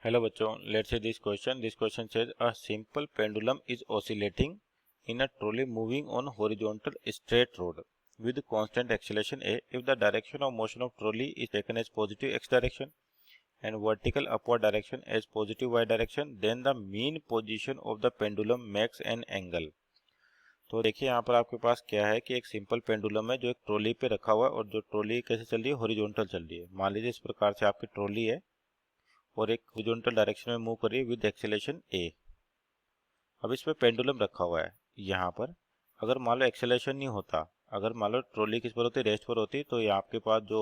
Hello bachcho, let's say this question. This question says a simple pendulum is oscillating in a trolley moving on horizontal straight road with constant acceleration a if the direction of motion of trolley is taken as positive x direction and vertical upward direction as positive y direction, then the mean position of the pendulum makes an angle. तो देखिए यहाँ पर आपके पास क्या है कि एक simple pendulum है जो एक ट्रॉली पे रखा हुआ है और जो ट्रॉली कैसे चल रही है, हॉरिजॉन्टल चल रही है। मान लीजिए इस प्रकार से आपकी ट्रॉली है और एक हॉरिजॉन्टल डायरेक्शन में मूव कर रही है विद एक्सेलेरेशन ए। अब इस पे पेंडुलम रखा हुआ है यहाँ पर। अगर मान लो एक्सेलेरेशन नहीं होता, अगर मान लो ट्रॉली किस पर होती, रेस्ट पर होती, तो ये आपके पास जो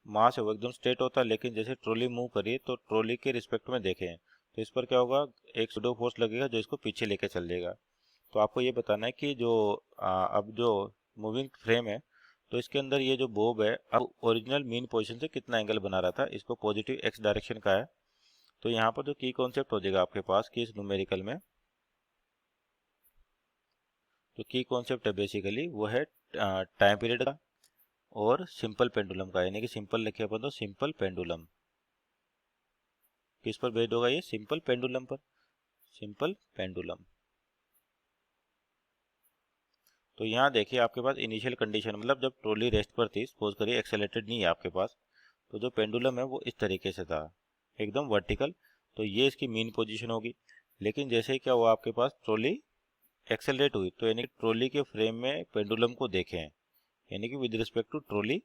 मास है वो एकदम स्ट्रेट होता है। लेकिन जैसे ट्रॉली मूव करी तो ट्रॉली के रिस्पेक्ट में देखें तो इस पर क्या होगा, एक सूडो फोर्स लगेगा जो इसको पीछे लेके चल देगा। तो आपको ये बताना है कि जो अब जो मूविंग फ्रेम है तो इसके अंदर ये जो बोब है अब ओरिजिनल मीन पोजीशन से कितना एंगल बना रहा था, इसको पॉजिटिव एक्स डायरेक्शन का है। तो यहाँ पर जो की कॉन्सेप्ट हो जाएगा आपके पास कि इस न्यूमेरिकल में जो की कॉन्सेप्ट है बेसिकली वो है टाइम पीरियड का और सिंपल पेंडुलम का, यानी कि सिंपल लिखे अपन तो सिंपल पेंडुलम किस पर बेस्ड होगा, ये सिंपल पेंडुलम पर, सिंपल पेंडुलम। तो यहाँ देखिए आपके पास इनिशियल कंडीशन मतलब जब ट्रॉली रेस्ट पर थी, सपोज करिए एक्सेलेरेटेड नहीं है आपके पास, तो जो पेंडुलम है वो इस तरीके से था एकदम वर्टिकल, तो ये इसकी मीन पोजीशन होगी। लेकिन जैसे ही क्या हुआ आपके पास ट्रॉली एक्सेलरेट हुई, तो यानी कि ट्रॉली के फ्रेम में पेंडुलम को देखें, यानी कि विद रिस्पेक्ट टू ट्रॉली,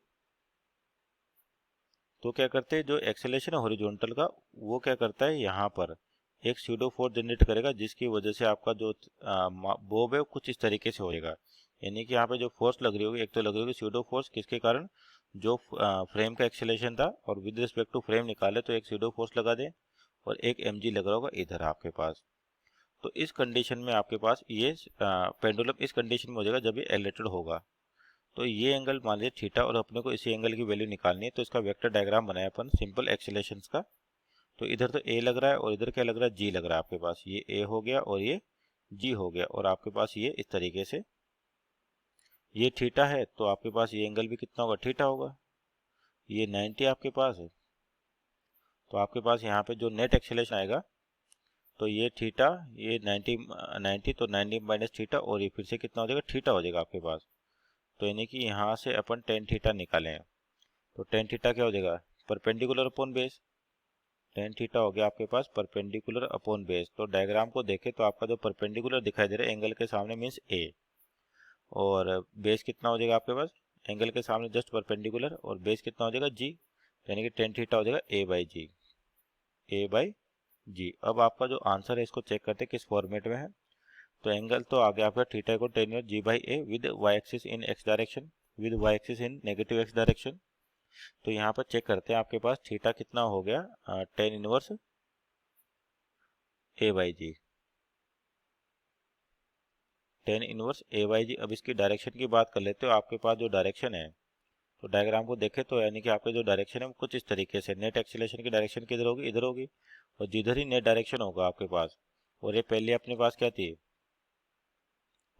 तो क्या करते हैं जो एक्सेलेरेशन है हॉरिजॉन्टल का वो क्या करता है यहाँ पर एक स्यूडो फोर्स जनरेट करेगा जिसकी वजह से आपका जो बोब है कुछ इस तरीके से होएगा। यानी कि यहाँ पे जो फोर्स लग रही होगी, एक तो लग रही होगी स्यूडो फोर्स, किसके कारण, जो फ्रेम का एक्सेलेरेशन था और विद रिस्पेक्ट टू फ्रेम निकाले तो एक स्यूडो फोर्स लगा दे और एक mg लग रहा होगा इधर आपके पास। तो इस कंडीशन में आपके पास ये पेंडुलम इस कंडीशन में हो जाएगा जब ये एलेटेड होगा। तो ये एंगल मान लीजिए थीटा और अपने को इसी एंगल की वैल्यू निकालनी है, तो इसका वेक्टर डायग्राम बनाया अपन सिंपल एक्सेलेरेशंस का। तो इधर तो ए लग रहा है और इधर क्या लग रहा है, जी लग रहा है आपके पास। ये ए हो गया और ये जी हो गया और आपके पास ये इस तरीके से ये थीटा है, तो आपके पास ये एंगल भी कितना होगा, थीटा होगा। ये 90 आपके पास है, तो आपके पास यहाँ पे जो नेट एक्सेलेरेशन आएगा तो ये थीटा, ये 90 तो 90 माइनस थीटा और ये फिर से कितना हो जाएगा, थीटा हो जाएगा आपके पास। तो यानी कि यहाँ से अपन टेन थीटा निकालें तो टेन थीटा क्या हो जाएगा, perpendicular upon base. Tan theta हो गया आपके पास परपेंडिकुलर अपॉन बेस। तो डायग्राम को देखें तो आपका जो परपेंडिकुलर दिखाई दे रहा है एंगल के सामने मीन्स ए, और बेस कितना हो जाएगा आपके पास, एंगल के सामने जस्ट परपेंडिकुलर, और बेस कितना हो जाएगा जी, यानी कि टेन थीटा हो जाएगा ए by ji, A by g. अब आपका जो आंसर है इसको चेक करते हैं किस फॉर्मेट में है। तो एंगल तो आ गया आपका थीटा को tan g by a with y axis in x direction, with y axis in negative x direction. तो यहाँ पर चेक करते हैं आपके पास थीटा कितना हो गया, tan inverse a by g, tan inverse a by g. अब इसकी डायरेक्शन की बात कर लेते हो। आपके पास जो डायरेक्शन है तो डायग्राम को देखें तो यानी कि आपके जो डायरेक्शन है वो कुछ इस तरीके से, नेट एक्सीलरेशन की डायरेक्शन किधर होगी, इधर होगी, और जिधर ही नेट डायरेक्शन होगा आपके पास, और ये पहले अपने पास क्या थी,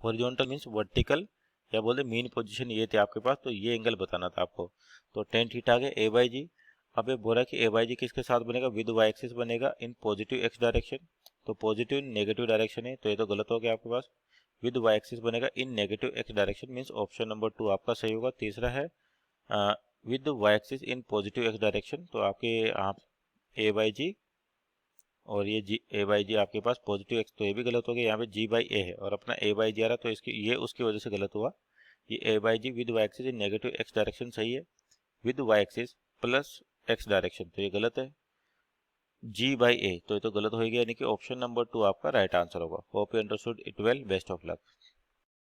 हॉरिजॉन्टल मीन्स वर्टिकल, या बोलते मीन पोजीशन ये थे आपके पास। तो ये एंगल बताना था आपको। तो टेन थीटा आ गया ए बाई जी। अब ये बोला कि ए बाई जी किसके साथ बनेगा, विद वाई एक्सिस बनेगा इन पॉजिटिव एक्स डायरेक्शन। तो पॉजिटिव नेगेटिव डायरेक्शन है तो ये तो गलत हो गया आपके पास। विद वाई एक्सिस बनेगा in negative x direction means option number 2 आपका सही होगा। तीसरा है with y axis in positive x direction, तो आपके आप ए बाई जी और ये जी ए बाई जी आपके पास पॉजिटिव एक्स, तो ये भी गलत हो गया। यहाँ पे जी बाई ए है और अपना ए बाई जी आ रहा तो इसकी ये उसकी वजह से गलत हुआ। ये a by g with y axis in negative x direction सही है, with y axis plus x direction तो ये गलत है। जी बाई ए तो ये तो गलत हो गया, यानी कि ऑप्शन नंबर 2 आपका राइट आंसर होगा। Hope you understood it well, best of luck.